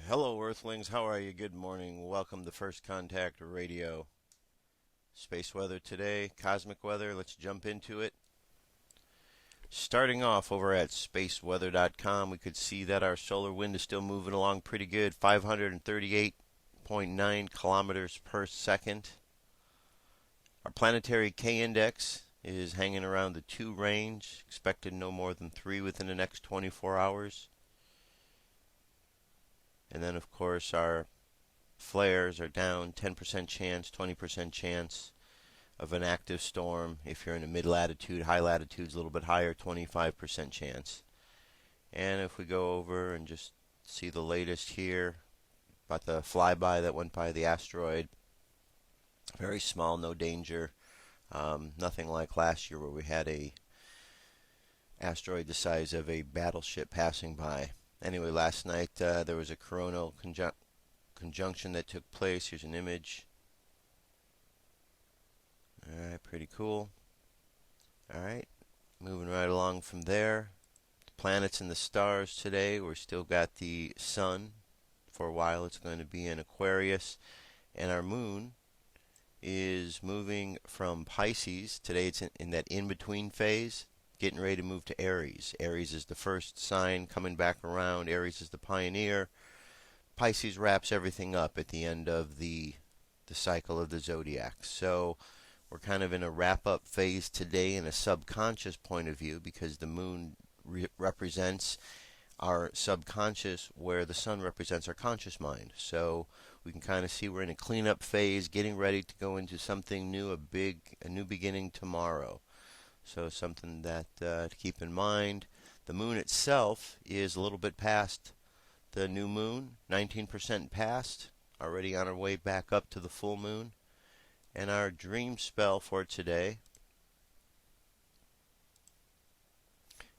Hello, Earthlings. How are you? Good morning. Welcome to First Contact Radio. Space weather today, cosmic weather. Let's jump into it. Starting off over at spaceweather.com, we could see that our solar wind is still moving along pretty good, 538.9 kilometers per second. Our planetary K index is hanging around the 2 range, expected no more than 3 within the next 24 hours. And then, of course, our flares are down, 10% chance, 20% chance of an active storm. If you're in a mid-latitude, high latitudes, a little bit higher, 25% chance. And if we go over and just see the latest here about the flyby that went by the asteroid, very small, no danger. Nothing like last year where we had a asteroid the size of a battleship passing by. Anyway, last night there was a coronal conjunction that took place. Here's an image. Alright, pretty cool. Alright, moving right along from there. The planets and the stars today. We've still got the sun. For a while it's going to be in Aquarius. And our moon is moving from Pisces. Today it's in that in-between phase, getting ready to move to Aries. Aries is the first sign coming back around. Aries is the pioneer. Pisces wraps everything up at the end of the cycle of the zodiac. So we're kind of in a wrap-up phase today in a subconscious point of view, because the moon represents our subconscious, where the sun represents our conscious mind. So we can kind of see we're in a cleanup phase, getting ready to go into something new, a new beginning tomorrow. So something that to keep in mind. The moon itself is a little bit past the new moon, 19% past, already on our way back up to the full moon. And our dream spell for today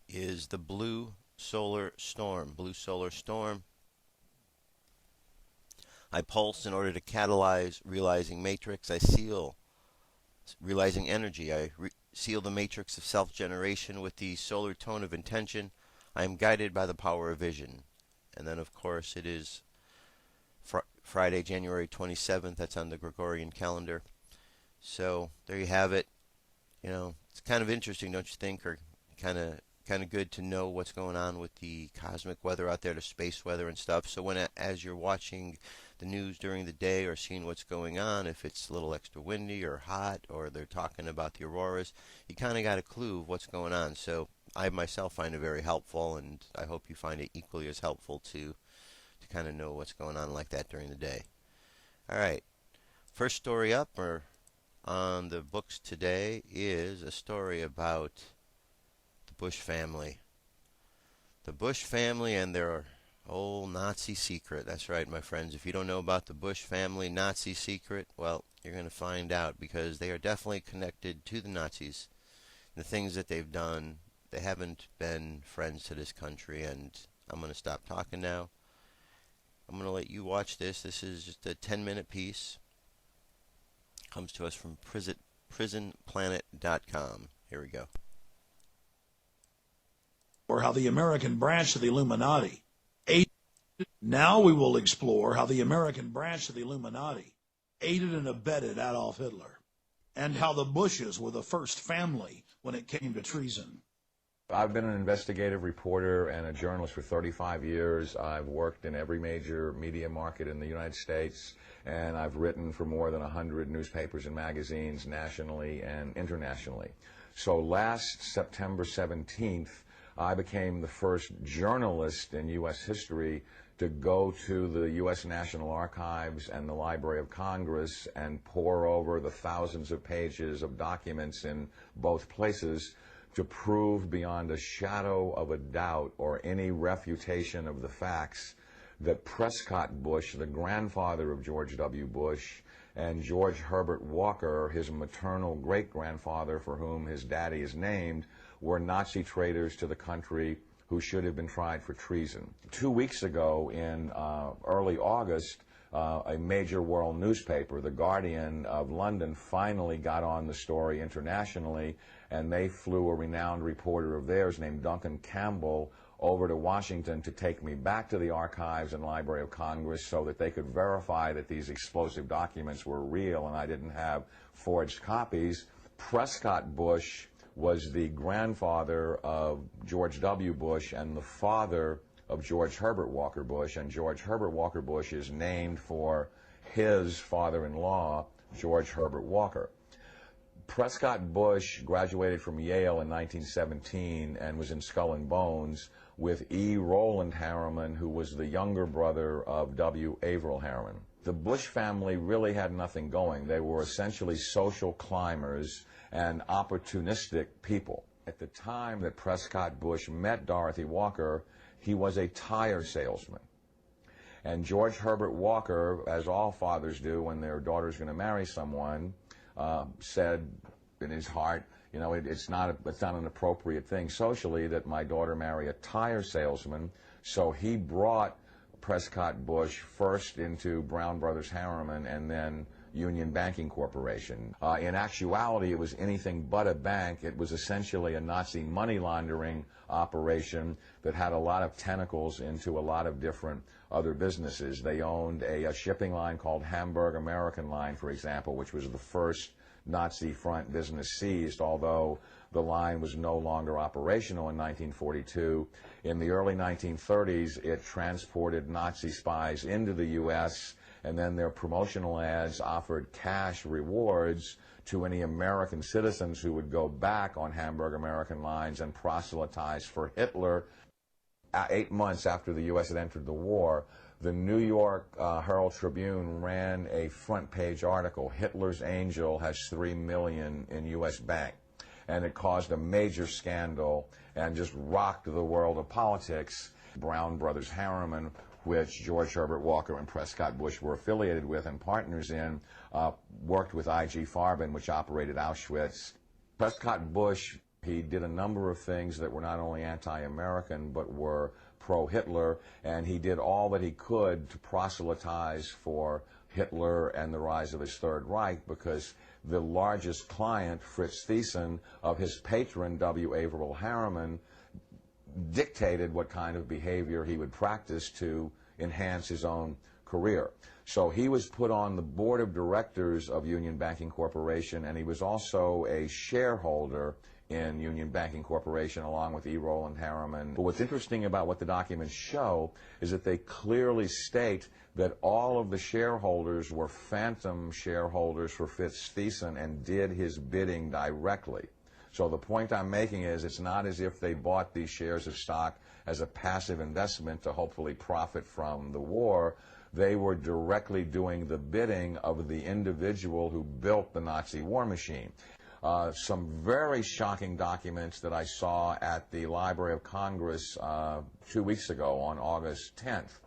is the blue solar storm. Blue solar storm. I pulse in order to catalyze realizing matrix. I seal realizing energy. I seal the matrix of self-generation with the solar tone of intention. I am guided by the power of vision. And then, of course, it is Friday, January 27th. That's on the Gregorian calendar. So there you have it. You know, it's kind of interesting, don't you think, or kind of good to know what's going on with the cosmic weather out there, the space weather and stuff. So as you're watching the news during the day or seeing what's going on, if it's a little extra windy or hot, or they're talking about the auroras, you kind of got a clue of what's going on. So I myself find it very helpful, and I hope you find it equally as helpful to kind of know what's going on like that during the day. All right, first story up or on the books today is a story about the Bush family. The Bush family and their old Nazi secret. That's right, my friends. If you don't know about the Bush family Nazi secret, well, you're going to find out, because they are definitely connected to the Nazis. The things that they've done, they haven't been friends to this country, and I'm going to stop talking now. I'm going to let you watch this. This is just a 10-minute piece. Comes to us from prisonplanet.com. Here we go. Or how the American branch of the Illuminati aided. Now we will explore how the American branch of the Illuminati aided and abetted Adolf Hitler, and how the Bushes were the first family when it came to treason. I've been an investigative reporter and a journalist for 35 years. I've worked in every major media market in the United States, and I've written for more than 100 newspapers and magazines nationally and internationally. So last September 17th, I became the first journalist in U.S. history to go to the U.S. National Archives and the Library of Congress and pore over the thousands of pages of documents in both places to prove beyond a shadow of a doubt or any refutation of the facts that Prescott Bush, the grandfather of George W. Bush, and George Herbert Walker, his maternal great-grandfather for whom his daddy is named, were Nazi traitors to the country who should have been tried for treason. 2 weeks ago, in early August, a major world newspaper, The Guardian of London, finally got on the story internationally, and they flew a renowned reporter of theirs named Duncan Campbell over to Washington to take me back to the archives and Library of Congress so that they could verify that these explosive documents were real and I didn't have forged copies. Prescott Bush was the grandfather of George W. Bush and the father of George Herbert Walker Bush, and George Herbert Walker Bush is named for his father-in-law, George Herbert Walker. Prescott Bush graduated from Yale in 1917 and was in Skull and Bones with E. Roland Harriman, who was the younger brother of W. Averill Harriman. The Bush family really had nothing going. They were essentially social climbers and opportunistic people. At the time that Prescott Bush met Dorothy Walker, he was a tire salesman. And George Herbert Walker, as all fathers do when their daughter's going to marry someone, said in his heart, you know, it's not an appropriate thing socially that my daughter marry a tire salesman. So he brought Prescott Bush first into Brown Brothers Harriman and then Union Banking Corporation. In actuality, it was anything but a bank. It was essentially a Nazi money laundering operation that had a lot of tentacles into a lot of different other businesses. They owned a shipping line called Hamburg American Line, for example, which was the first Nazi front business seized, although the line was no longer operational in 1942. In the early 1930s, it transported Nazi spies into the U.S., and then their promotional ads offered cash rewards to any American citizens who would go back on Hamburg American lines and proselytize for Hitler. 8 months after the U.S. had entered the war, the New York Herald Tribune ran a front-page article, "Hitler's Angel has $3 million in U.S. bank." And it caused a major scandal and just rocked the world of politics. Brown Brothers Harriman, which George Herbert Walker and Prescott Bush were affiliated with and partners in, worked with I.G. Farben, which operated Auschwitz. Prescott Bush, he did a number of things that were not only anti-American but were pro-Hitler, and he did all that he could to proselytize for Hitler and the rise of his Third Reich, because the largest client, Fritz Thyssen, of his patron, W. Averill Harriman, dictated what kind of behavior he would practice to enhance his own career. So he was put on the board of directors of Union Banking Corporation, and he was also a shareholder in Union Banking Corporation along with E. Roland Harriman. But what's interesting about what the documents show is that they clearly state that all of the shareholders were phantom shareholders for Fritz Thyssen and did his bidding directly. So the point I'm making is it's not as if they bought these shares of stock as a passive investment to hopefully profit from the war. They were directly doing the bidding of the individual who built the Nazi war machine. Some very shocking documents that I saw at the Library of Congress 2 weeks ago on August 10th,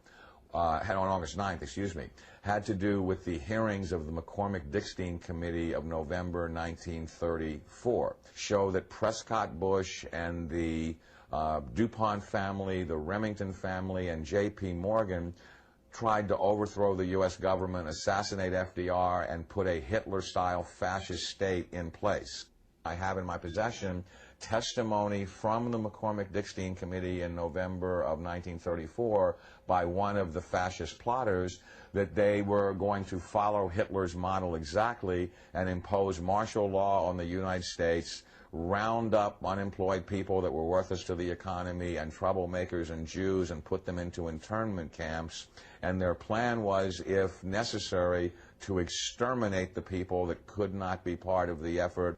on August 9th, excuse me, had to do with the hearings of the McCormick-Dickstein Committee of November 1934, show that Prescott Bush and the DuPont family, the Remington family, and J.P. Morgan tried to overthrow the U.S. government, assassinate FDR, and put a Hitler-style fascist state in place. I have in my possession testimony from the McCormick-Dickstein Committee in November of 1934 by one of the fascist plotters that they were going to follow Hitler's model exactly and impose martial law on the United States, round up unemployed people that were worthless to the economy and troublemakers and Jews and put them into internment camps. And their plan was, if necessary, to exterminate the people that could not be part of the effort.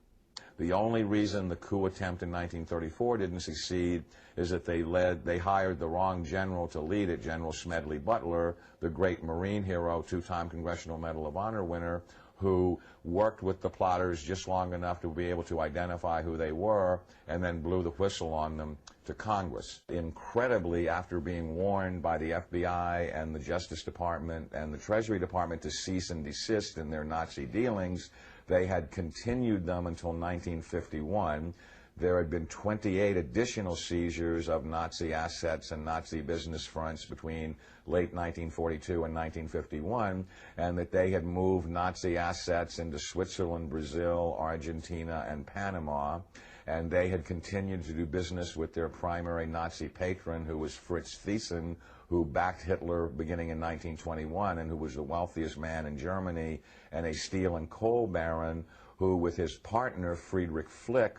The only reason the coup attempt in 1934 didn't succeed is that they hired the wrong general to lead it, General Smedley Butler, the great Marine hero, two-time Congressional Medal of Honor winner, who worked with the plotters just long enough to be able to identify who they were and then blew the whistle on them to Congress. Incredibly, after being warned by the FBI and the Justice Department and the Treasury Department to cease and desist in their Nazi dealings, they had continued them until 1951. There had been 28 additional seizures of Nazi assets and Nazi business fronts between late 1942 and 1951, and that they had moved Nazi assets into Switzerland, Brazil, Argentina, and Panama. and they had continued to do business with their primary Nazi patron, who was Fritz Thyssen, who backed Hitler beginning in 1921 and who was the wealthiest man in Germany, and a steel and coal baron who, with his partner Friedrich Flick,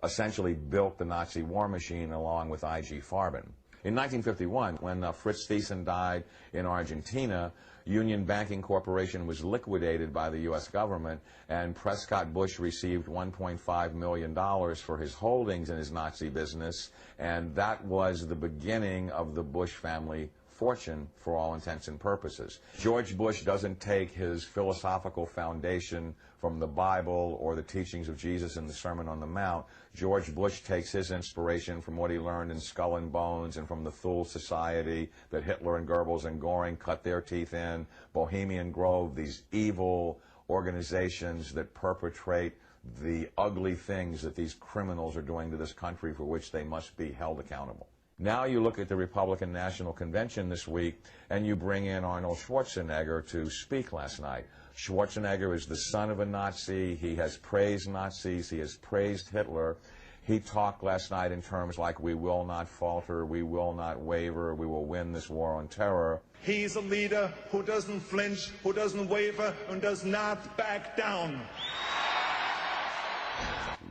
essentially built the Nazi war machine along with I.G. Farben. In 1951, when Fritz Thyssen died in Argentina, Union Banking Corporation was liquidated by the U.S. government, and Prescott Bush received $1.5 million for his holdings in his Nazi business, and that was the beginning of the Bush family fortune for all intents and purposes. George Bush doesn't take his philosophical foundation from the Bible or the teachings of Jesus in the Sermon on the Mount. George Bush takes his inspiration from what he learned in Skull and Bones and from the Thule Society that Hitler and Goebbels and Goring cut their teeth in, Bohemian Grove, these evil organizations that perpetrate the ugly things that these criminals are doing to this country for which they must be held accountable. Now you look at the Republican National Convention this week, and you bring in Arnold Schwarzenegger to speak last night. Schwarzenegger is the son of a Nazi. He has praised Nazis. He has praised Hitler. He talked last night in terms like, we will not falter, we will not waver, we will win this war on terror. He's a leader who doesn't flinch, who doesn't waver, and does not back down.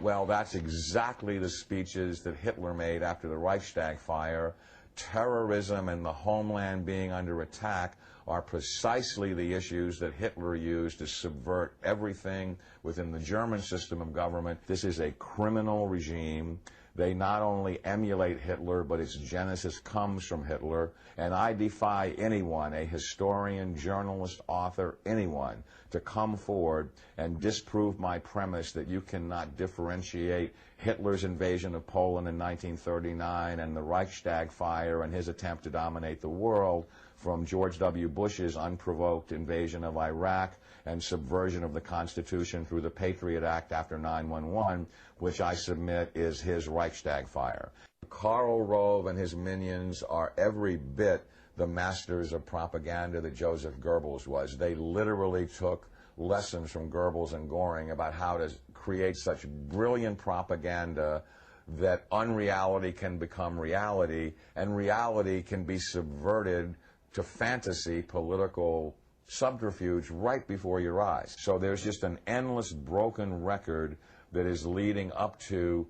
Well, that's exactly the speeches that Hitler made after the Reichstag fire. Terrorism and the homeland being under attack are precisely the issues that Hitler used to subvert everything within the German system of government. This is a criminal regime. They not only emulate Hitler, but its genesis comes from Hitler. And I defy anyone, a historian, journalist, author, anyone, to come forward and disprove my premise that you cannot differentiate Hitler's invasion of Poland in 1939 and the Reichstag fire and his attempt to dominate the world from George W. Bush's unprovoked invasion of Iraq and subversion of the Constitution through the Patriot Act after 9/11, which I submit is his Reichstag fire. Karl Rove and his minions are every bit the masters of propaganda that Joseph Goebbels was. They literally took lessons from Goebbels and Goring about how to create such brilliant propaganda that unreality can become reality, and reality can be subverted to fantasy political subterfuge right before your eyes. So there's just an endless broken record that is leading up to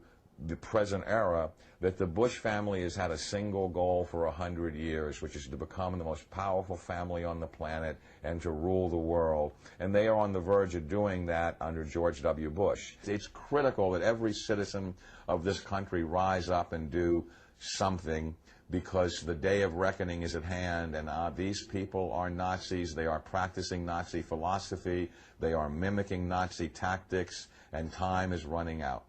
the present era, that the Bush family has had a single goal for 100 years, which is to become the most powerful family on the planet and to rule the world. And they are on the verge of doing that under George W. Bush. It's critical that every citizen of this country rise up and do something, because the day of reckoning is at hand, and these people are Nazis. They are practicing Nazi philosophy. They are mimicking Nazi tactics, and time is running out.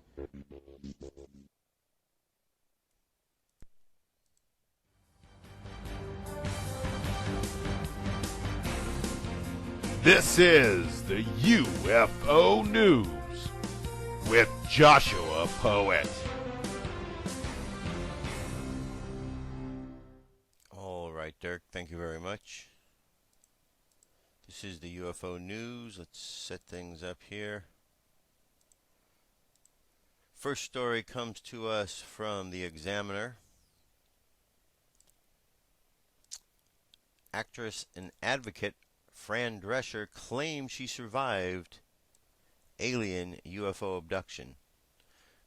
This is the UFO News with Joshua Poet. All right, Dirk, thank you very much. This is the UFO News. Let's set things up here. First story comes to us from the Examiner. Actress and advocate Fran Drescher claims she survived alien UFO abduction.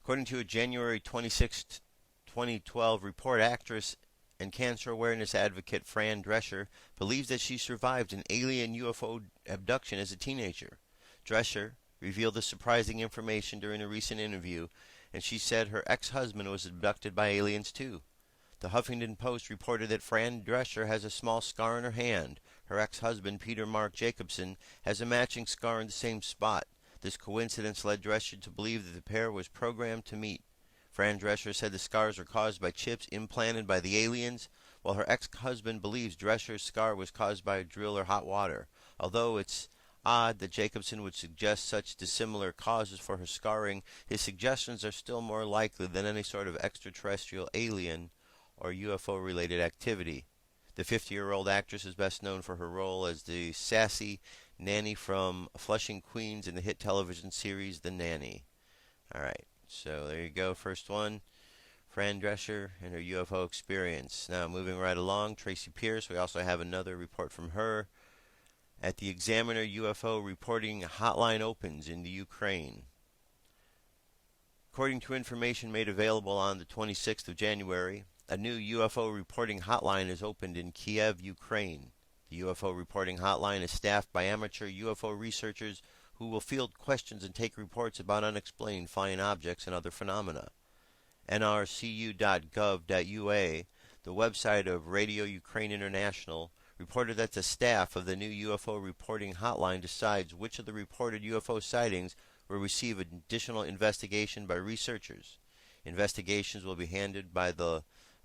According to a January 26, 2012 report, actress and cancer awareness advocate Fran Drescher believes that she survived an alien UFO abduction as a teenager. Drescher revealed the surprising information during a recent interview, and she said her ex-husband was abducted by aliens too. The Huffington Post reported that Fran Drescher has a small scar on her hand. Her ex-husband, Peter Mark Jacobson, has a matching scar in the same spot. This coincidence led Drescher to believe that the pair was programmed to meet. Fran Drescher said the scars were caused by chips implanted by the aliens, while her ex-husband believes Drescher's scar was caused by a drill or hot water. Although it's odd that Jacobson would suggest such dissimilar causes for her scarring, his suggestions are still more likely than any sort of extraterrestrial alien or UFO-related activity. The 50-year-old actress is best known for her role as the sassy nanny from Flushing, Queens in the hit television series The Nanny. All right, So there you go, first one. Fran Drescher and her UFO experience. Now, moving right along, Tracy Pierce. We also have another report from her. At the Examiner, UFO reporting hotline opens in the Ukraine. According to information made available on the 26th of January, a new UFO reporting hotline is opened in Kiev, Ukraine. The UFO reporting hotline is staffed by amateur UFO researchers who will field questions and take reports about unexplained flying objects and other phenomena. nrcu.gov.ua, the website of Radio Ukraine International, reported that the staff of the new UFO reporting hotline decides which of the reported UFO sightings will receive additional investigation by researchers. Investigations will be handled by the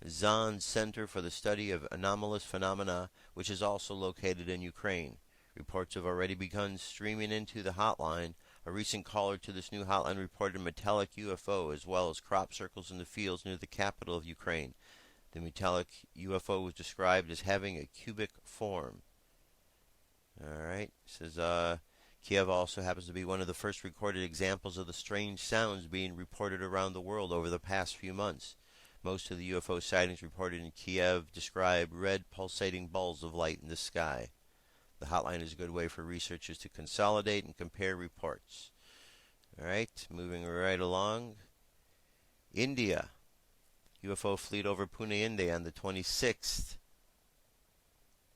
Zahn Center for the Study of Anomalous Phenomena, which is also located in Ukraine. Reports have already begun streaming into the hotline. A recent caller to this new hotline reported metallic UFO as well as crop circles in the fields near the capital of Ukraine. The metallic UFO was described as having a cubic form. Alright, says Kiev also happens to be one of the first recorded examples of the strange sounds being reported around the world over the past few months. Most of the UFO sightings reported in Kiev describe red pulsating balls of light in the sky. The hotline is a good way for researchers to consolidate and compare reports. Alright, moving right along. India. UFO fleet over Pune, India on the 26th.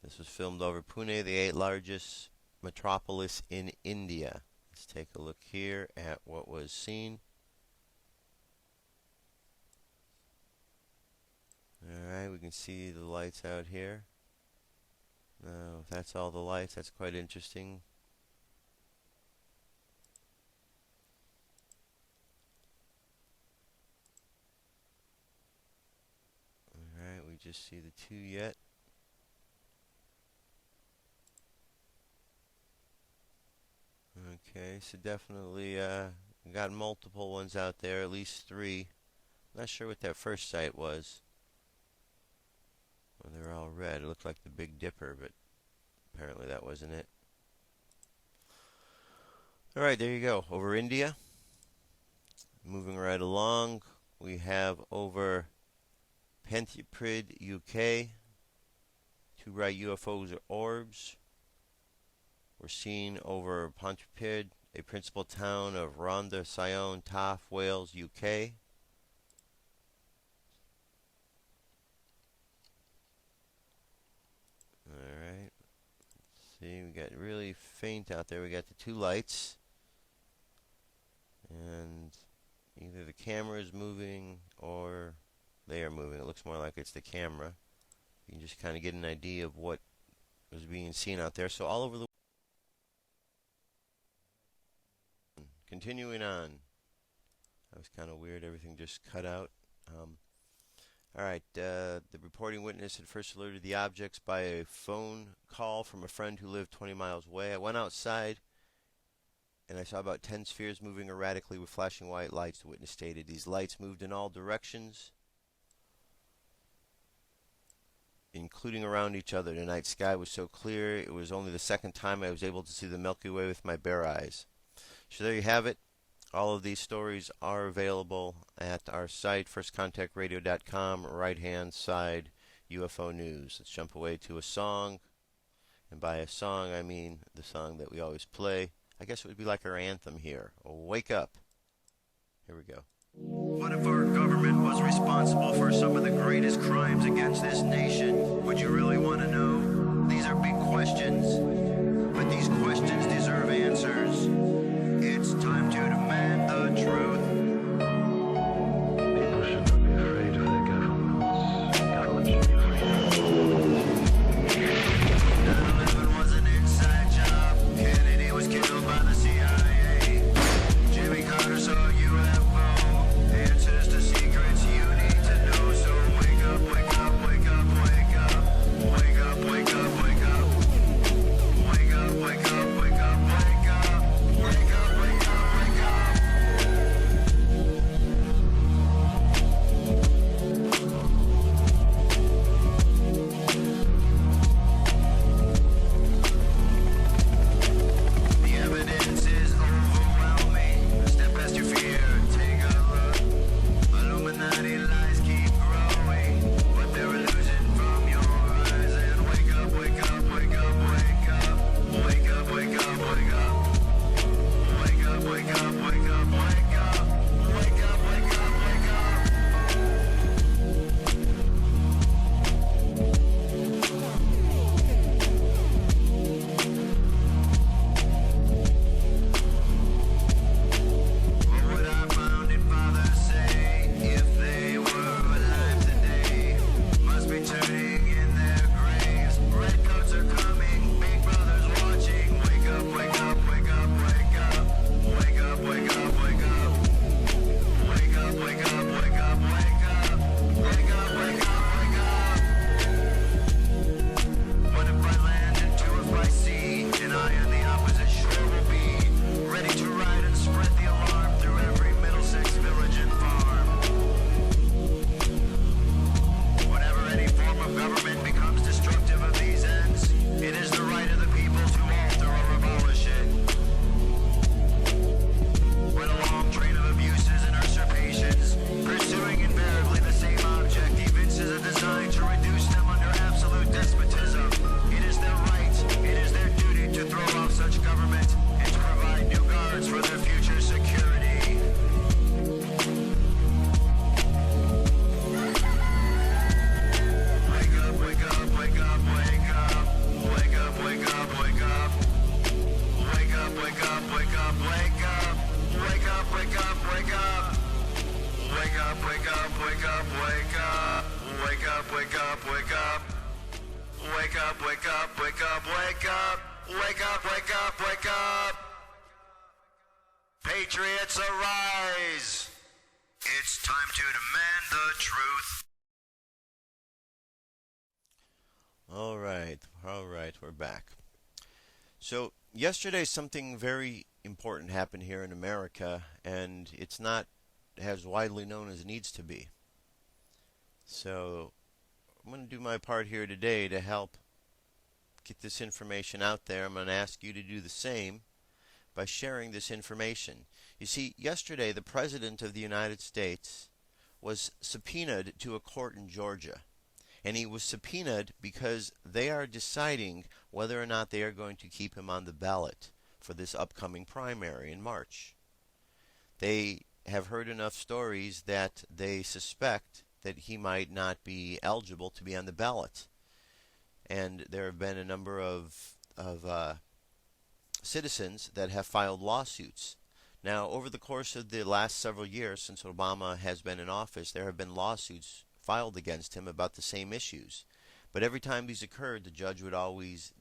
This was filmed over Pune, the 8th largest metropolis in India. Let's take a look here at what was seen. Alright, we can see the lights out here. Now, if that's all the lights, that's quite interesting. Alright, we just see the two yet. Okay, so definitely got multiple ones out there, at least 3. Not sure what that first sight was. Well, they're all red. It looked like the Big Dipper, but apparently that wasn't it. Alright, there you go. Over India. Moving right along, we have over Pentiprid, UK. 2 right UFOs or orbs. We're seen over Pontypridd, a principal town of Rhondda Sion Taff, Wales, UK. Alright. See, we got really faint out there. We got the 2 lights. And either the camera is moving or they are moving. It looks more like it's the camera. You can just kind of get an idea of what was being seen out there. So all over the continuing on. That was kind of weird. Everything just cut out. Alright, the reporting witness had first alerted the objects by a phone call from a friend who lived 20 miles away. I went outside and I saw about 10 spheres moving erratically with flashing white lights, the witness stated. These lights moved in all directions, including around each other. The night sky was so clear, it was only the second time I was able to see the Milky Way with my bare eyes. So there you have it. All of these stories are available at our site, firstcontactradio.com, right-hand side, UFO News. Let's jump away to a song. And by a song, I mean the song that we always play. I guess it would be like our anthem here. Wake Up. Here we go. What if our government was responsible for some of the greatest crimes against this nation? Would you really want to know? These are big questions, but these questions deserve answers. It's time to demand the truth. People shouldn't be afraid of their governments. Governments should be afraid. 9/11 was an inside job. Kennedy was killed by the CIA. Jimmy Carter saw a UFO. Answers to secrets you need to know. So wake up, wake up, wake up, wake up. Wake up, wake up, wake up. Wake up, wake up, wake up, wake up. wake up, wake up, wake up. Wake up, wake up, wake up. Wake up, wake up, wake up, wake up. Wake up, wake up, wake up. Wake up, wake up, wake up, wake up. Wake up, wake up, wake up. Patriots arise. It's time to demand the truth. All right, we're back. So, yesterday something very important happened here in America, and it's not as widely known as it needs to be. So, I'm going to do my part here today to help get this information out there. I'm going to ask you to do the same by sharing this information. You see, yesterday the President of the United States was subpoenaed to a court in Georgia. And he was subpoenaed because they are deciding whether or not they are going to keep him on the ballot for this upcoming primary in March. They have heard enough stories that they suspect that he might not be eligible to be on the ballot. And there have been a number of citizens that have filed lawsuits. Now, over the course of the last several years since Obama has been in office, there have been lawsuits filed against him about the same issues. But every time these occurred, the judge would always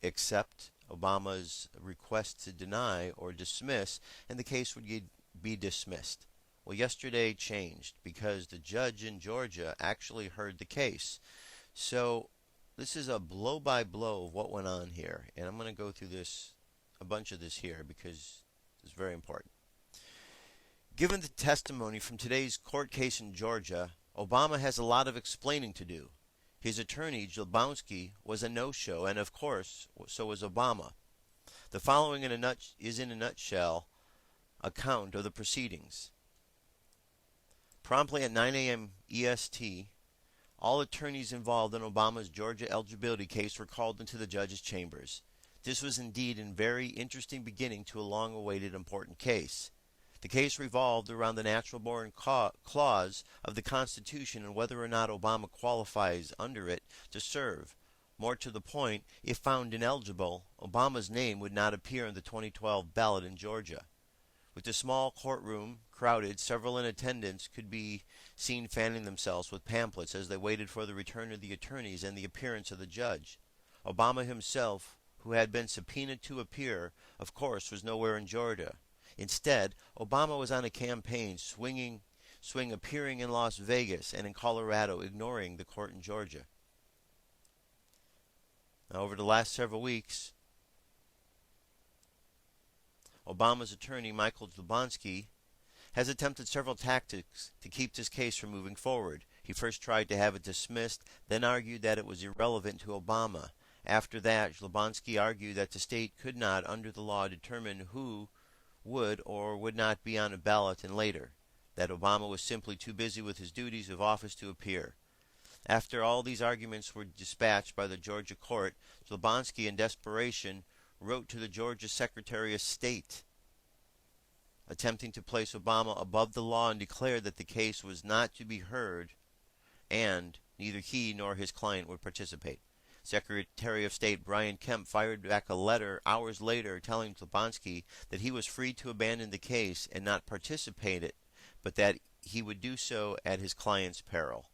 accept Obama's request to deny or dismiss, and the case would be dismissed. Well, yesterday changed because the judge in Georgia actually heard the case. So this is a blow-by-blow of what went on here, and I'm going to go through a bunch of this here because it's very important. Given the testimony from today's court case in Georgia, Obama has a lot of explaining to do. His attorney, Jablonski, was a no-show, and of course, so was Obama. The following is in a nutshell account of the proceedings. Promptly at 9 a.m. EST, all attorneys involved in Obama's Georgia eligibility case were called into the judge's chambers. This was indeed a very interesting beginning to a long-awaited important case. The case revolved around the natural-born clause of the Constitution and whether or not Obama qualifies under it to serve. More to the point, if found ineligible, Obama's name would not appear in the 2012 ballot in Georgia. With the small courtroom crowded, several in attendance could be seen fanning themselves with pamphlets as they waited for the return of the attorneys and the appearance of the judge. Obama himself, who had been subpoenaed to appear, of course, was nowhere in Georgia. Instead, Obama was on a campaign swing appearing in Las Vegas and in Colorado, ignoring the court in Georgia. Now, over the last several weeks, Obama's attorney, Michael Jablonski, has attempted several tactics to keep this case from moving forward. He first tried to have it dismissed, then argued that it was irrelevant to Obama. After that, Jablonski argued that the state could not, under the law, determine who would or would not be on a ballot, and later, that Obama was simply too busy with his duties of office to appear. After all these arguments were dispatched by the Georgia court, Jablonski, in desperation, wrote to the Georgia Secretary of State, attempting to place Obama above the law, and declared that the case was not to be heard and neither he nor his client would participate. Secretary of State Brian Kemp fired back a letter hours later telling Jablonski that he was free to abandon the case and not participate in it, but that he would do so at his client's peril.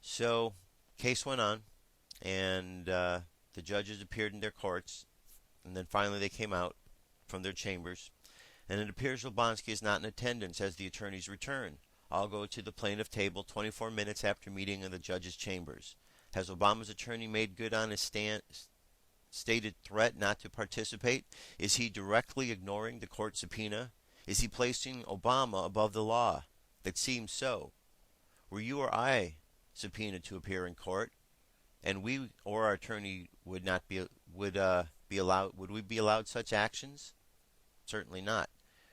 So, case went on, and the judges appeared in their courts, and then finally they came out from their chambers, and it appears Jablonski is not in attendance as the attorneys return. I'll go to the plaintiff table 24 minutes after meeting in the judge's chambers. Has Obama's attorney made good on his stated threat not to participate? Is he directly ignoring the court subpoena? Is he placing Obama above the law? It seems so. Were you or I subpoenaed to appear in court, and we or our attorney would we be allowed such actions? Certainly not.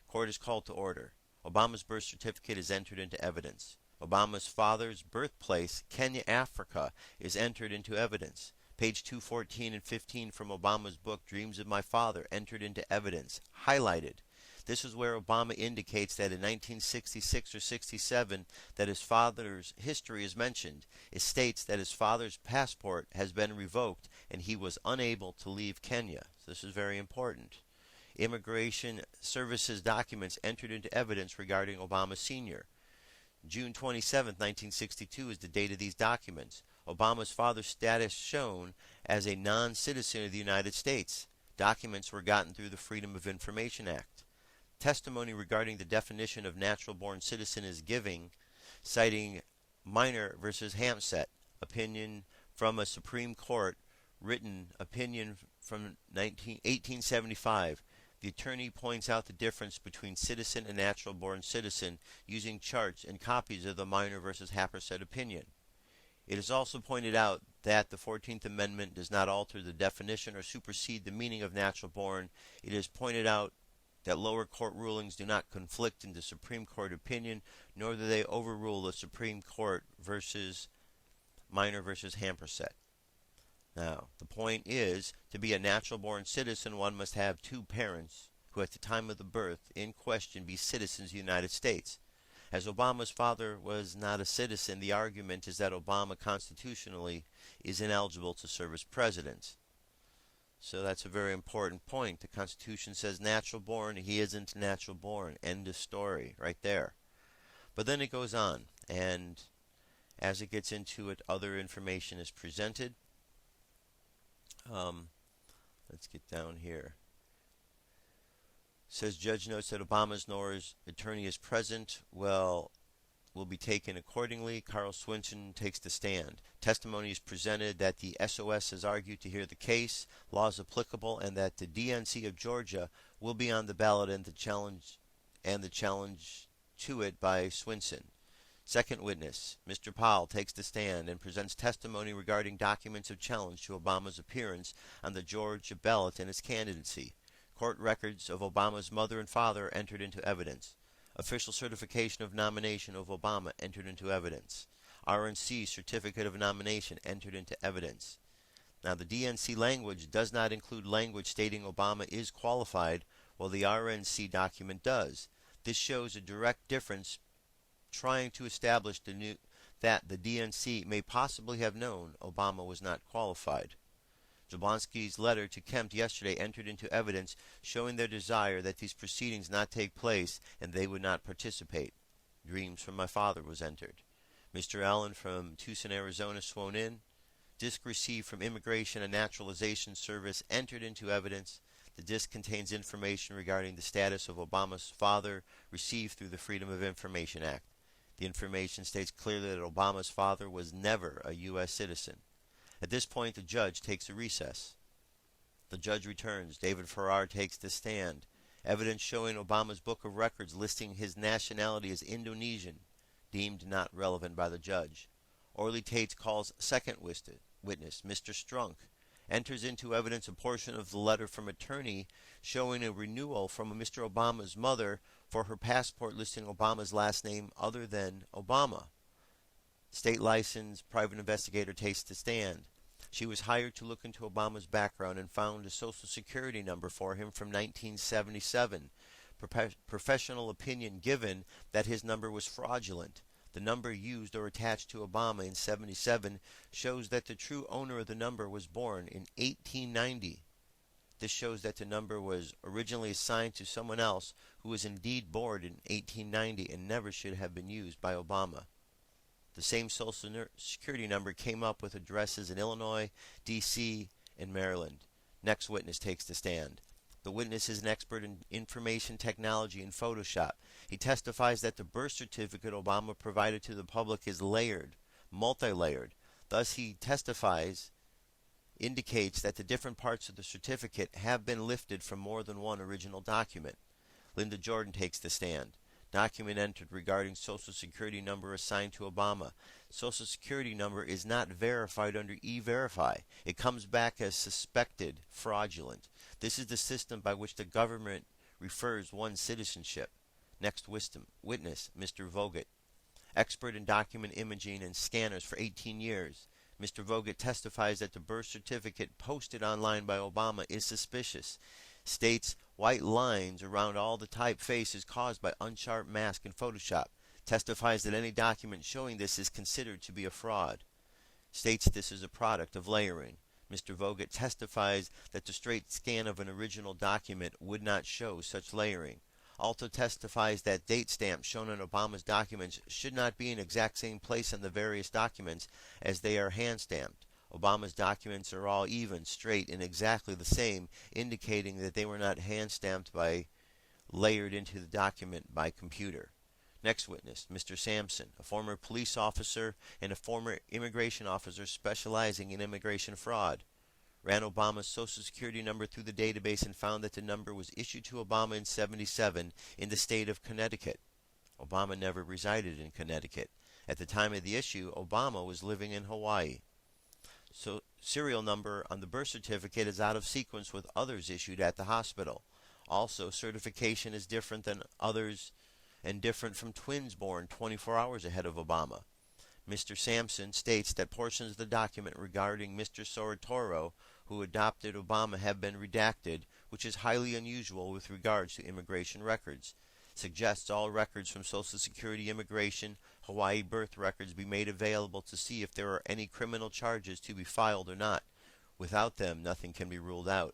Court is called to order. Obama's birth certificate is entered into evidence. Obama's father's birthplace, Kenya, Africa, is entered into evidence. Page 214 and 15 from Obama's book, Dreams of My Father, entered into evidence, highlighted. This is where Obama indicates that in 1966 or 67 that his father's history is mentioned. It states that his father's passport has been revoked and he was unable to leave Kenya. So this is very important. Immigration Services documents entered into evidence regarding Obama Sr. June 27, 1962 is the date of these documents. Obama's father's status shown as a non-citizen of the United States. Documents were gotten through the Freedom of Information Act. Testimony regarding the definition of natural-born citizen is given, citing Minor versus Hampset, opinion from a Supreme Court, written opinion from 1875. The attorney points out the difference between citizen and natural-born citizen using charts and copies of the Minor versus Hampset opinion. It is also pointed out that the 14th Amendment does not alter the definition or supersede the meaning of natural-born. It is pointed out that lower court rulings do not conflict in the Supreme Court opinion, nor do they overrule the Supreme Court versus Minor versus Hampset. Now, the point is, to be a natural-born citizen, one must have two parents who at the time of the birth in question be citizens of the United States. As Obama's father was not a citizen, the argument is that Obama constitutionally is ineligible to serve as president. So that's a very important point. The Constitution says natural born, he isn't natural born. End of story, right there. But then it goes on, and as it gets into it, other information is presented. Let's get down here. Says judge notes that Obama's Nor's attorney is present. Will be taken accordingly. Carl Swinson takes the stand. Testimony is presented that the SOS has argued to hear the case, laws applicable, and that the DNC of Georgia will be on the ballot and the challenge to it by Swinson. Second witness, Mr. Powell, takes the stand and presents testimony regarding documents of challenge to Obama's appearance on the Georgia ballot and his candidacy. Court records of Obama's mother and father entered into evidence. Official certification of nomination of Obama entered into evidence. RNC certificate of nomination entered into evidence. Now, the DNC language does not include language stating Obama is qualified, while the RNC document does. This shows a direct difference, trying to establish that the DNC may possibly have known Obama was not qualified. Jablonski's letter to Kemp yesterday entered into evidence, showing their desire that these proceedings not take place and they would not participate. Dreams from my father was entered. Mr. Allen from Tucson, Arizona, sworn in. Disc received from Immigration and Naturalization Service entered into evidence. The disc contains information regarding the status of Obama's father received through the Freedom of Information Act. The information states clearly that Obama's father was never a U.S. citizen. At this point, the judge takes a recess. The judge returns. David Farrar takes the stand. Evidence showing Obama's book of records listing his nationality as Indonesian, deemed not relevant by the judge. Orly Tate calls second witness, Mr. Strunk, enters into evidence a portion of the letter from attorney showing a renewal from Mr. Obama's mother for her passport listing Obama's last name other than Obama. State licensed private investigator takes the stand. She was hired to look into Obama's background and found a social security number for him from 1977. Professional opinion given that his number was fraudulent. The number used or attached to Obama in 77 shows that the true owner of the number was born in 1890. This shows that the number was originally assigned to someone else who was indeed born in 1890 and never should have been used by Obama. The same social security number came up with addresses in Illinois, D.C., and Maryland. Next witness takes the stand. The witness is an expert in information technology and Photoshop. He testifies that the birth certificate Obama provided to the public is layered, multi-layered. Thus, he indicates that the different parts of the certificate have been lifted from more than one original document. Linda Jordan takes the stand. Document entered regarding Social Security number assigned to Obama. Social Security number is not verified under E-Verify. It comes back as suspected fraudulent. This is the system by which the government refers one's citizenship. Next witness, Mr. Vogt. Expert in document imaging and scanners for 18 years. Mr. Vogt testifies that the birth certificate posted online by Obama is suspicious. States white lines around all the typeface is caused by unsharp mask in Photoshop. Testifies that any document showing this is considered to be a fraud. States this is a product of layering. Mr. Vogt testifies that the straight scan of an original document would not show such layering. Also testifies that date stamps shown on Obama's documents should not be in exact same place on the various documents as they are hand stamped. Obama's documents are all even, straight, and exactly the same, indicating that they were not hand stamped by layered into the document by computer. Next witness, Mr. Sampson, a former police officer and a former immigration officer specializing in immigration fraud, ran Obama's Social Security number through the database and found that the number was issued to Obama in '77 in the state of Connecticut. Obama never resided in Connecticut. At the time of the issue, Obama was living in Hawaii. So serial number on the birth certificate is out of sequence with others issued at the hospital. Also, certification is different than others and different from twins born 24 hours ahead of Obama. Mr. Sampson states that portions of the document regarding Mr. Soetoro, who adopted Obama, have been redacted, which is highly unusual with regards to immigration records. Suggests all records from Social Security, immigration, Hawaii birth records be made available to see if there are any criminal charges to be filed or not. Without them, nothing can be ruled out.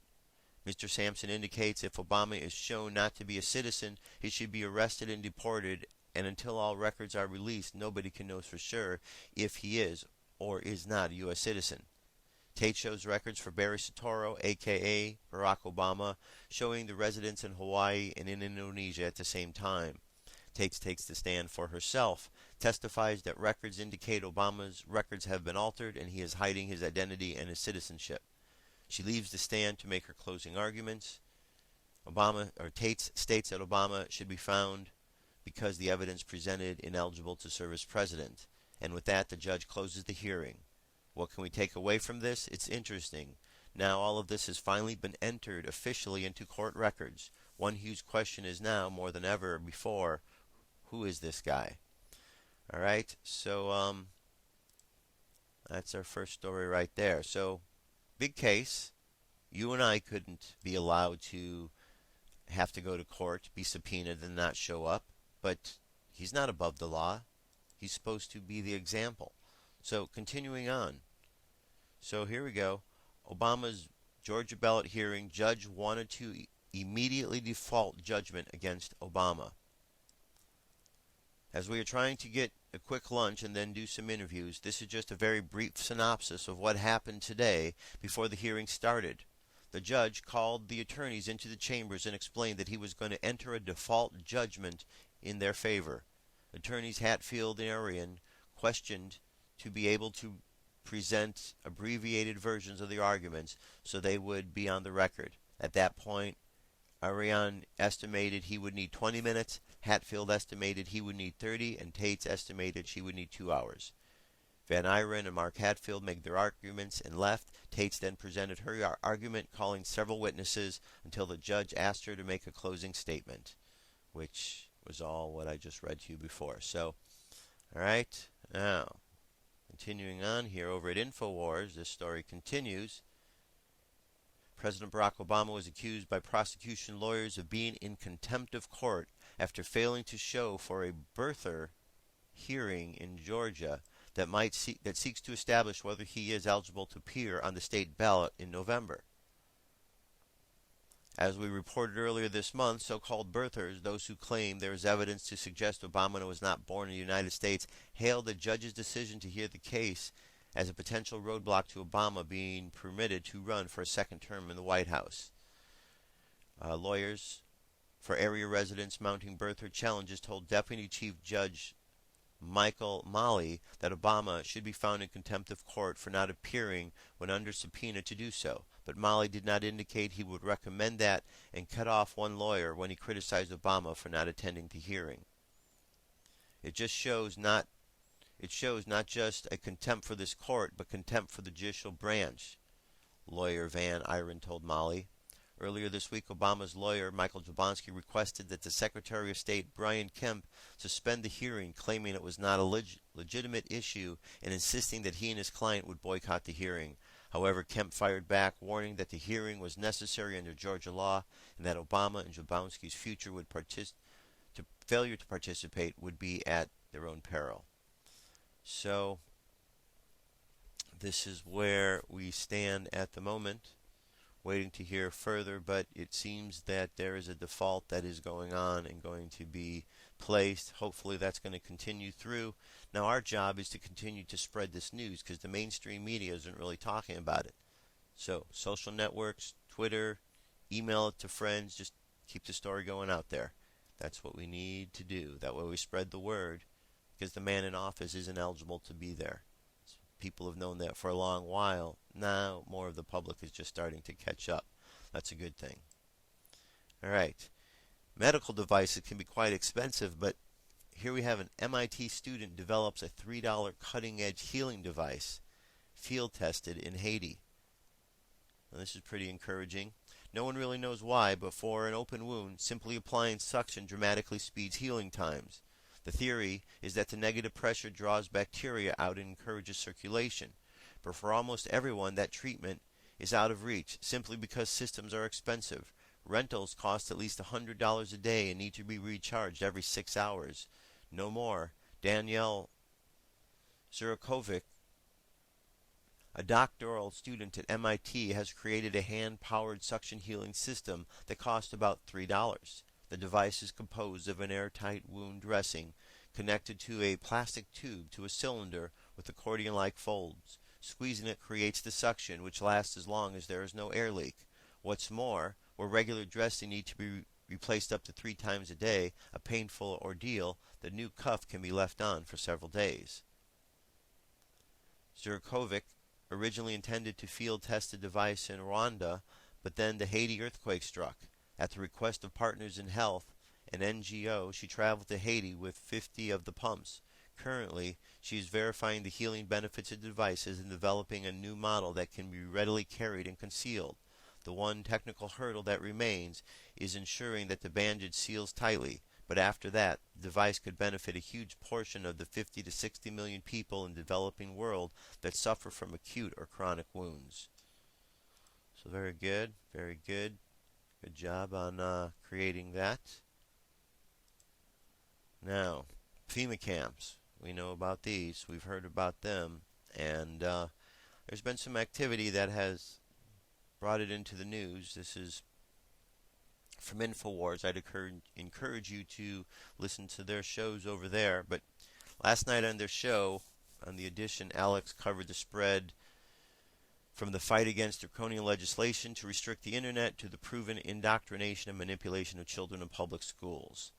Mr. Sampson indicates if Obama is shown not to be a citizen, he should be arrested and deported, and until all records are released, nobody can know for sure if he is or is not a U.S. citizen. Tate shows records for Barry Soetoro, a.k.a. Barack Obama, showing the residents in Hawaii and in Indonesia at the same time. Tate takes the stand for herself, testifies that records indicate Obama's records have been altered and he is hiding his identity and his citizenship. She leaves the stand to make her closing arguments. Tate states that Obama should be found because the evidence presented ineligible to serve as president. And with that, the judge closes the hearing. What can we take away from this? It's interesting. Now all of this has finally been entered officially into court records. One huge question is now, more than ever before, who is this guy? Alright, so that's our first story right there. So, big case. You and I couldn't be allowed to have to go to court, be subpoenaed, and not show up. But he's not above the law. He's supposed to be the example. So, continuing on. So, here we go. Obama's Georgia ballot hearing. Judge wanted to immediately default judgment against Obama. As we are trying to get a quick lunch and then do some interviews, this is just a very brief synopsis of what happened today before the hearing started. The judge called the attorneys into the chambers and explained that he was going to enter a default judgment in their favor. Attorneys Hatfield and Arian questioned to be able to present abbreviated versions of the arguments so they would be on the record. At that point, Arian estimated he would need 20 minutes, Hatfield estimated he would need 30, and Tate's estimated she would need 2 hours. Van Iren and Mark Hatfield made their arguments and left. Tate's then presented her argument, calling several witnesses until the judge asked her to make a closing statement, which was all what I just read to you before. So, alright, now, continuing on here over at InfoWars, this story continues. President Barack Obama was accused by prosecution lawyers of being in contempt of court after failing to show for a birther hearing in Georgia that seeks to establish whether he is eligible to appear on the state ballot in November. As we reported earlier this month, so-called birthers, those who claim there is evidence to suggest Obama was not born in the United States, hailed the judge's decision to hear the case as a potential roadblock to Obama being permitted to run for a second term in the White House. Lawyers for area residents mounting birther challenges told Deputy Chief Judge Michael Malley that Obama should be found in contempt of court for not appearing when under subpoena to do so. But Malley did not indicate he would recommend that and cut off one lawyer when he criticized Obama for not attending the hearing. It shows not just a contempt for this court, but contempt for the judicial branch, lawyer Van Iren told Malley. Earlier this week, Obama's lawyer, Michael Jablonski, requested that the Secretary of State, Brian Kemp, suspend the hearing, claiming it was not a legitimate issue and insisting that he and his client would boycott the hearing. However, Kemp fired back, warning that the hearing was necessary under Georgia law and that Obama and Jablonski's future failure to participate would be at their own peril. So, this is where we stand at the moment, waiting to hear further, but it seems that there is a default that is going on and going to be placed. Hopefully that's going to continue through. Now our job is to continue to spread this news because the mainstream media isn't really talking about it. So social networks, Twitter, email it to friends, just keep the story going out there. That's what we need to do. That way we spread the word because the man in office isn't eligible to be there. People have known that for a long while. Now more of the public is just starting to catch up. That's a good thing. All right. Medical devices can be quite expensive, but here we have an MIT student develops a $3 cutting-edge healing device, field tested in Haiti. Now, this is pretty encouraging. No one really knows why, but for an open wound, simply applying suction dramatically speeds healing times. The theory is that the negative pressure draws bacteria out and encourages circulation. But for almost everyone, that treatment is out of reach simply because systems are expensive. Rentals cost at least $100 a day and need to be recharged every 6 hours. No more. Danielle Zurakovic, a doctoral student at MIT, has created a hand-powered suction healing system that costs about $3. The device is composed of an airtight wound dressing connected to a plastic tube to a cylinder with accordion-like folds. Squeezing it creates the suction, which lasts as long as there is no air leak. What's more, where regular dressing needs to be replaced up to 3 times a day, a painful ordeal, the new cuff can be left on for several days. Zurkovic originally intended to field test the device in Rwanda, but then the Haiti earthquake struck. At the request of Partners in Health, an NGO, she traveled to Haiti with 50 of the pumps. Currently, she is verifying the healing benefits of the devices and developing a new model that can be readily carried and concealed. The one technical hurdle that remains is ensuring that the bandage seals tightly, but after that, the device could benefit a huge portion of the 50 to 60 million people in the developing world that suffer from acute or chronic wounds. So very good, very good. Good job on creating that. Now, FEMA camps. We know about these. We've heard about them. And there's been some activity that has brought it into the news. This is from InfoWars. I'd encourage you to listen to their shows over there. But last night on their show, on the edition, Alex covered the spread from the fight against draconian legislation to restrict the internet to the proven indoctrination and manipulation of children in public schools.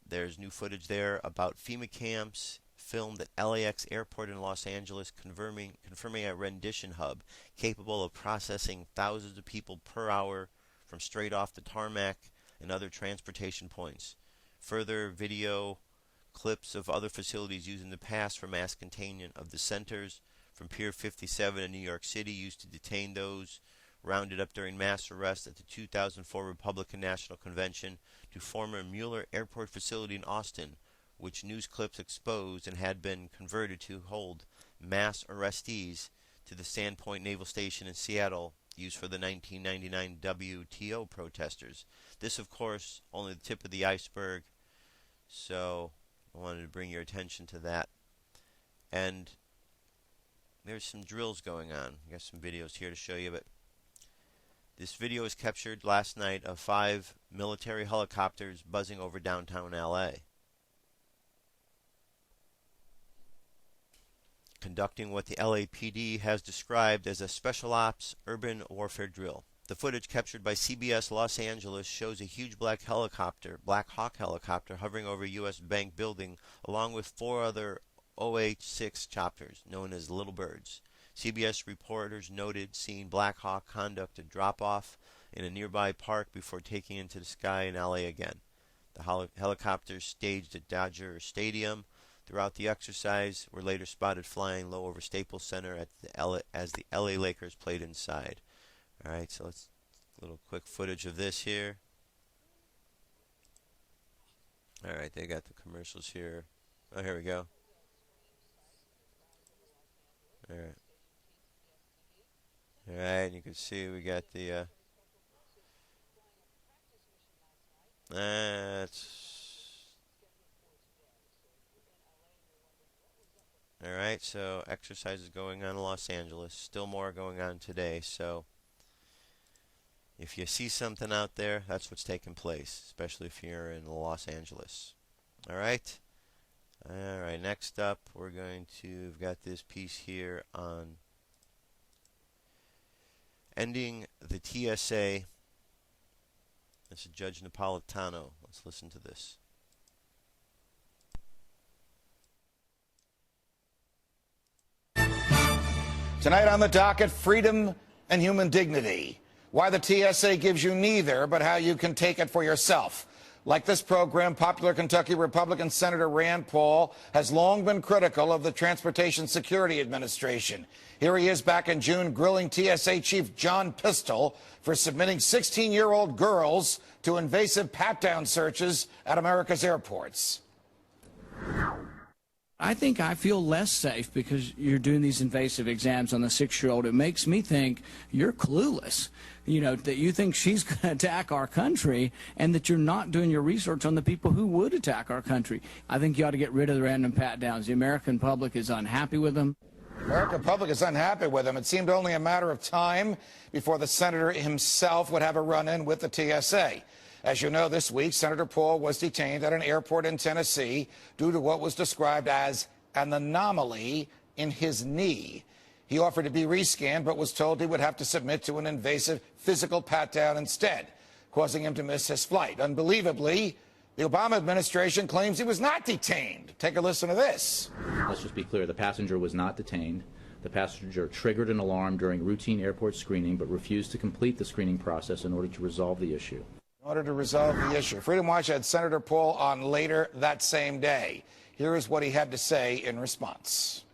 There's new footage there about FEMA camps filmed at LAX airport in Los Angeles, confirming a rendition hub capable of processing thousands of people per hour from straight off the tarmac and other transportation points. Further video clips of other facilities used in the past for mass containment of the centers, from Pier 57 in New York City, used to detain those rounded up during mass arrests at the 2004 Republican National Convention, to former Mueller Airport facility in Austin, which news clips exposed and had been converted to hold mass arrestees, to the Sandpoint Naval Station in Seattle, used for the 1999 WTO protesters. This, of course, only the tip of the iceberg, so I wanted to bring your attention to that. And there's some drills going on. I got some videos here to show you, but this video was captured last night of 5 military helicopters buzzing over downtown LA, conducting what the LAPD has described as a special ops urban warfare drill. The footage captured by CBS Los Angeles shows a huge Black Hawk helicopter, hovering over a U.S. Bank building, along with 4 other OH-6 choppers, known as Little Birds. CBS reporters noted seeing Black Hawk conduct a drop-off in a nearby park before taking into the sky in LA again. The helicopters staged at Dodger Stadium throughout the exercise were later spotted flying low over Staples Center as the LA Lakers played inside. Alright, so let's a little quick footage of this here. Alright, they got the commercials here. Oh, here we go. Alright. All right, you can see we got the. That's all right. So exercises going on in Los Angeles. Still more going on today. So if you see something out there, that's what's taking place, especially if you're in Los Angeles. All right. All right. Next up, we've got this piece here on ending the TSA. This is Judge Napolitano. Let's listen to this. Tonight on the docket, freedom and human dignity. Why the TSA gives you neither, but how you can take it for yourself. Like this program, popular Kentucky Republican Senator Rand Paul has long been critical of the Transportation Security Administration. Here he is back in June grilling TSA Chief John Pistol for submitting 16-year-old girls to invasive pat-down searches at America's airports. I think I feel less safe because you're doing these invasive exams on the 6-year-old. It makes me think you're clueless, you know, that you think she's going to attack our country and that you're not doing your research on the people who would attack our country. I think you ought to get rid of the random pat-downs. The American public is unhappy with them. The American public is unhappy with him. It seemed only a matter of time before the senator himself would have a run-in with the TSA. As you know, this week, Senator Paul was detained at an airport in Tennessee due to what was described as an anomaly in his knee. He offered to be rescanned, but was told he would have to submit to an invasive physical pat-down instead, causing him to miss his flight. Unbelievably, the Obama administration claims he was not detained. Take a listen to this. Let's just be clear. The passenger was not detained. The passenger triggered an alarm during routine airport screening, but refused to complete the screening process in order to resolve the issue. In order to resolve the issue. Freedom Watch had Senator Paul on later that same day. Here is what he had to say in response.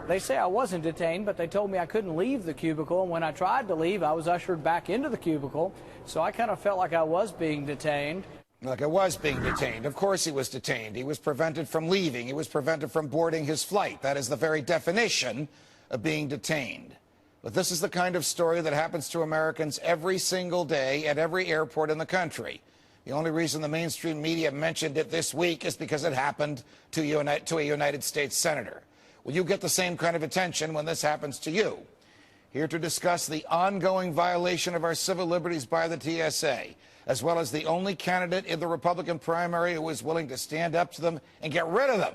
They say I wasn't detained, but they told me I couldn't leave the cubicle. And when I tried to leave, I was ushered back into the cubicle. So I kind of felt like I was being detained. Like I was being detained. Of course he was detained. He was prevented from leaving. He was prevented from boarding his flight. That is the very definition of being detained. But this is the kind of story that happens to Americans every single day at every airport in the country. The only reason the mainstream media mentioned it this week is because it happened to a United States senator. Will you get the same kind of attention when this happens to you? Here to discuss the ongoing violation of our civil liberties by the TSA, as well as the only candidate in the Republican primary who is willing to stand up to them and get rid of them,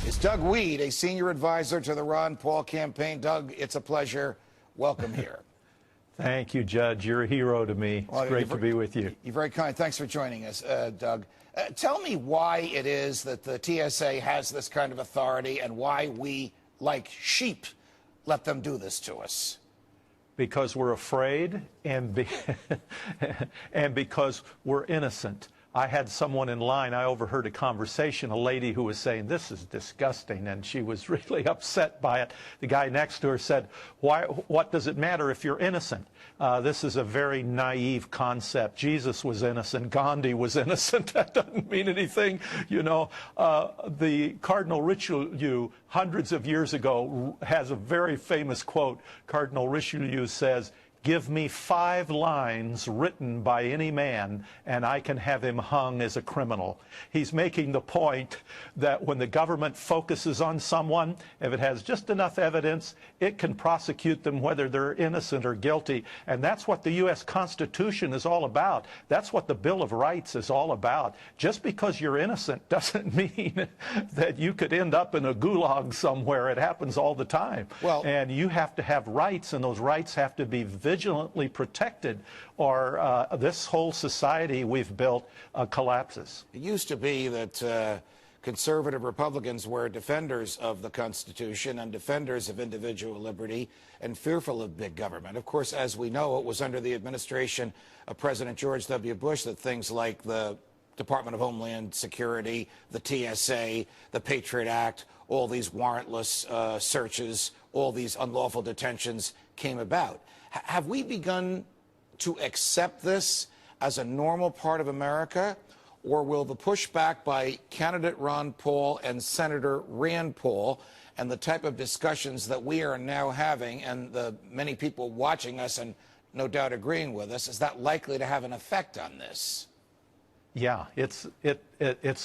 is Doug Weed, a senior advisor to the Ron Paul campaign. Doug, it's a pleasure. Welcome here. Thank you, Judge. You're a hero to me. It's great to be with you. You're very kind. Thanks for joining us, Doug. Tell me why it is that the TSA has this kind of authority and why we, like sheep, let them do this to us. Because we're afraid and because we're innocent. I had someone in line, I overheard a conversation, a lady who was saying, this is disgusting, and she was really upset by it. The guy next to her said, what does it matter if you're innocent? This is a very naive concept. Jesus was innocent. Gandhi was innocent. That doesn't mean anything. You know, the Cardinal Richelieu, hundreds of years ago, has a very famous quote. Cardinal Richelieu says, "Give me 5 lines written by any man, and I can have him hung as a criminal." He's making the point that when the government focuses on someone, if it has just enough evidence, it can prosecute them whether they're innocent or guilty. And that's what the U.S. Constitution is all about. That's what the Bill of Rights is all about. Just because you're innocent doesn't mean that you could end up in a gulag somewhere. It happens all the time. Well, and you have to have rights, and those rights have to be vigilantly protected, or this whole society we've built collapses. It used to be that conservative Republicans were defenders of the Constitution and defenders of individual liberty and fearful of big government. Of course, as we know, it was under the administration of President George W. Bush that things like the Department of Homeland Security, the TSA, the Patriot Act, all these warrantless searches, all these unlawful detentions came about. Have we begun to accept this as a normal part of America, or will the pushback by candidate Ron Paul and Senator Rand Paul and the type of discussions that we are now having, and the many people watching us and no doubt agreeing with us, is that likely to have an effect on this? Yeah, it's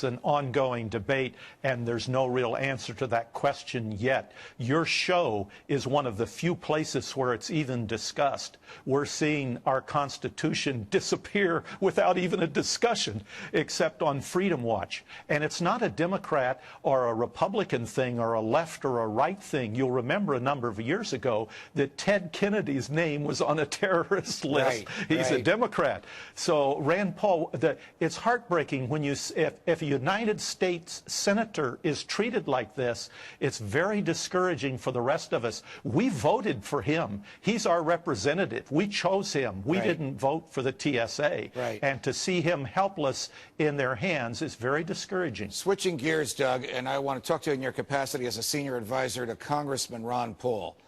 an ongoing debate, and there's no real answer to that question yet. Your show is one of the few places where it's even discussed. We're seeing our Constitution disappear without even a discussion, except on Freedom Watch. And it's not a Democrat or a Republican thing or a left or a right thing. You'll remember a number of years ago that Ted Kennedy's name was on a terrorist list. He's a Democrat. So Rand Paul, it's heartbreaking when if a United States senator is treated like this. It's very discouraging for the rest of us. We voted for him. He's our representative. We chose him. We didn't vote for the TSA. And to see him helpless in their hands is very discouraging. Switching gears, Doug, and I want to talk to you in your capacity as a senior advisor to Congressman Ron Paul.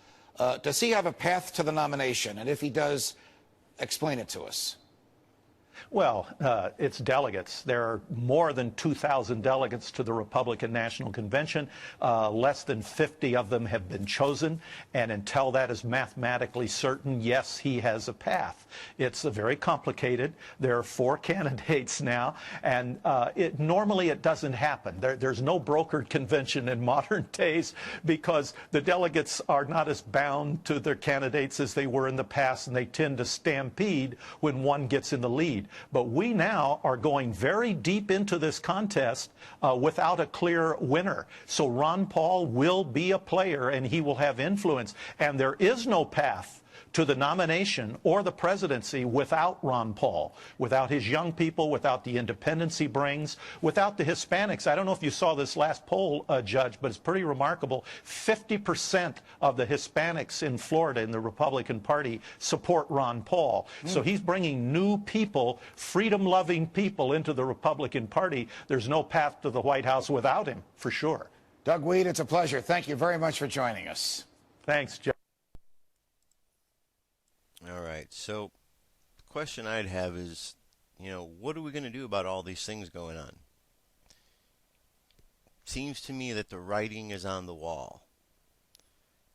Does he have a path to the nomination? And if he does, explain it to us. Well, it's delegates. There are more than 2,000 delegates to the Republican National Convention. Less than 50 of them have been chosen. And until that is mathematically certain, yes, he has a path. It's very complicated. There are 4 candidates now. And normally it doesn't happen. There's no brokered convention in modern days because the delegates are not as bound to their candidates as they were in the past, and they tend to stampede when one gets in the lead. But we now are going very deep into this contest without a clear winner. So Ron Paul will be a player, and he will have influence. And there is no path to the nomination or the presidency without Ron Paul, without his young people, without the independence he brings, without the Hispanics. I don't know if you saw this last poll, Judge, but it's pretty remarkable. 50% of the Hispanics in Florida in the Republican Party support Ron Paul. So he's bringing new people, freedom-loving people into the Republican Party. There's no path to the White House without him, for sure. Doug Weed, it's a pleasure. Thank you very much for joining us. Thanks, Judge. All right, so the question I'd have is, what are we going to do about all these things going on? Seems to me that the writing is on the wall.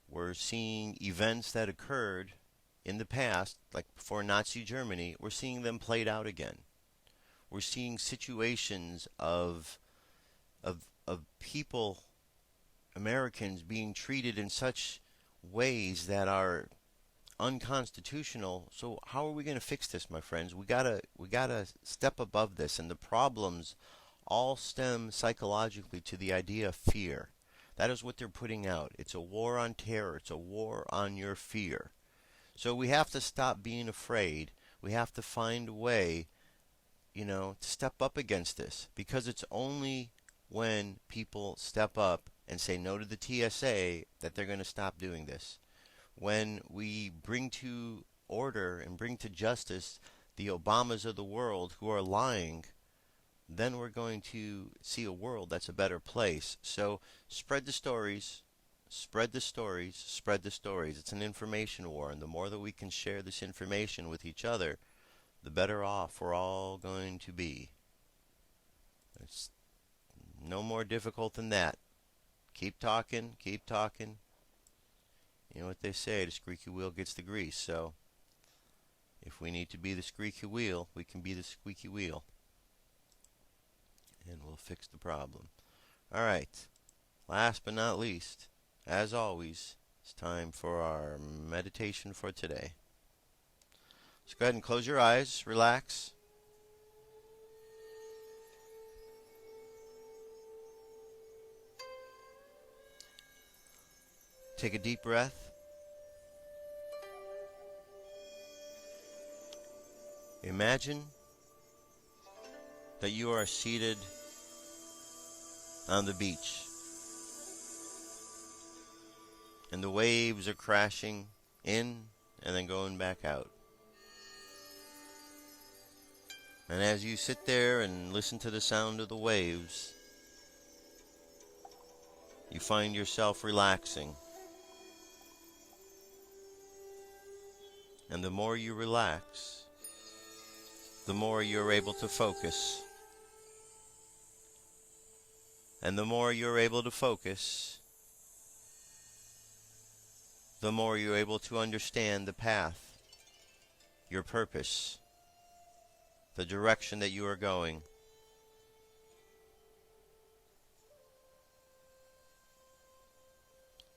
We're seeing events that occurred in the past, like before Nazi Germany, we're seeing them played out again. We're seeing situations of people, Americans, being treated in such ways that are unconstitutional. So how are we going to fix this, my friends? We gotta step above this, and the problems all stem psychologically to the idea of fear. That is what they're putting out. It's a war on terror. It's a war on your fear. So we have to stop being afraid. We have to find a way, to step up against this, because it's only when people step up and say no to the TSA that they're going to stop doing this. When we bring to order and bring to justice the Obamas of the world who are lying, then we're going to see a world that's a better place. So spread the stories, spread the stories, spread the stories. It's an information war, and the more that we can share this information with each other, the better off we're all going to be. It's no more difficult than that. Keep talking, keep talking. You know what they say, the squeaky wheel gets the grease. So if we need to be the squeaky wheel, we can be the squeaky wheel. And we'll fix the problem. All right. Last but not least, as always, it's time for our meditation for today. So go ahead and close your eyes, relax. Take a deep breath. Imagine that you are seated on the beach and the waves are crashing in and then going back out. And as you sit there and listen to the sound of the waves, you find yourself relaxing. And the more you relax, the more you're able to focus. And the more you're able to focus, the more you're able to understand the path, your purpose, the direction that you are going.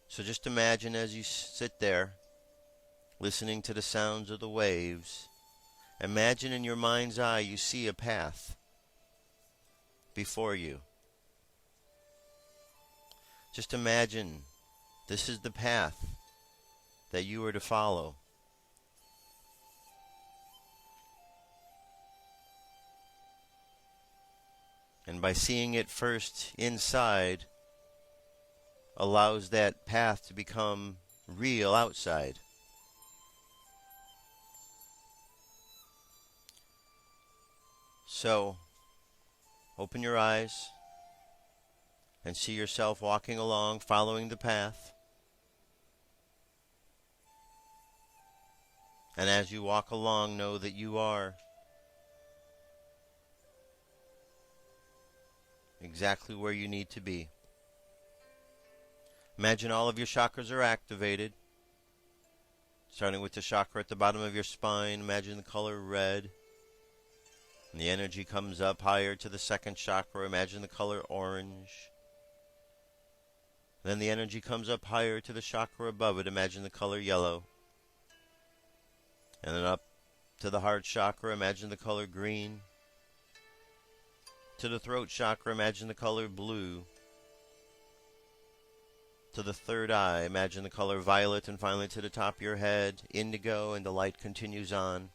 So just imagine as you sit there, listening to the sounds of the waves, imagine in your mind's eye you see a path before you. Just imagine this is the path that you are to follow. And by seeing it first inside, allows that path to become real outside. So, open your eyes and see yourself walking along, following the path. And as you walk along, know that you are exactly where you need to be. Imagine all of your chakras are activated. Starting with the chakra at the bottom of your spine, imagine the color red. And the energy comes up higher to the second chakra, imagine the color orange. Then the energy comes up higher to the chakra above it, imagine the color yellow. And then up to the heart chakra, imagine the color green. To the throat chakra, imagine the color blue. To the third eye, imagine the color violet, and finally to the top of your head, indigo, and the light continues on.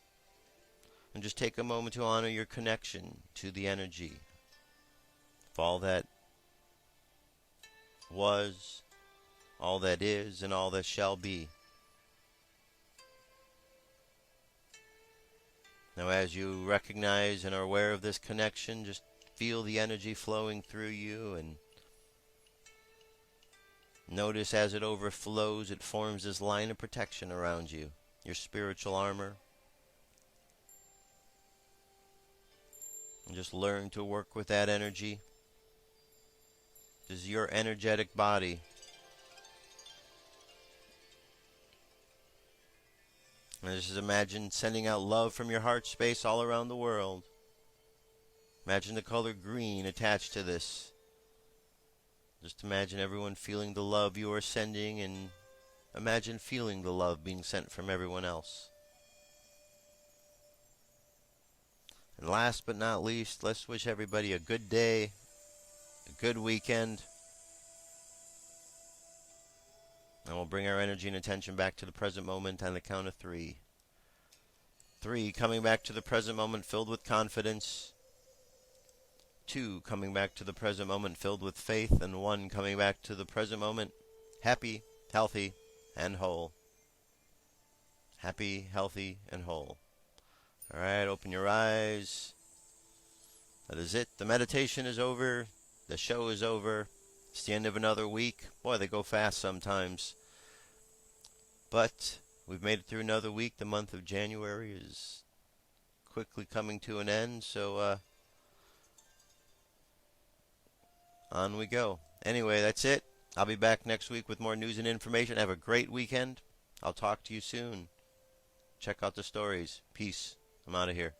And just take a moment to honor your connection to the energy of all that was, all that is, and all that shall be. Now as you recognize and are aware of this connection, just feel the energy flowing through you, and notice as it overflows, it forms this line of protection around you, your spiritual armor. And just learn to work with that energy. This is your energetic body. And just imagine sending out love from your heart space all around the world. Imagine the color green attached to this. Just imagine everyone feeling the love you are sending, and imagine feeling the love being sent from everyone else. And last but not least, let's wish everybody a good day, a good weekend. And we'll bring our energy and attention back to the present moment on the count of 3. 3, coming back to the present moment filled with confidence. 2, coming back to the present moment filled with faith. And 1, coming back to the present moment happy, healthy, and whole. Happy, healthy, and whole. All right, open your eyes. That is it. The meditation is over. The show is over. It's the end of another week. Boy, they go fast sometimes. But we've made it through another week. The month of January is quickly coming to an end. So, on we go. Anyway, that's it. I'll be back next week with more news and information. Have a great weekend. I'll talk to you soon. Check out the stories. Peace. I'm out of here.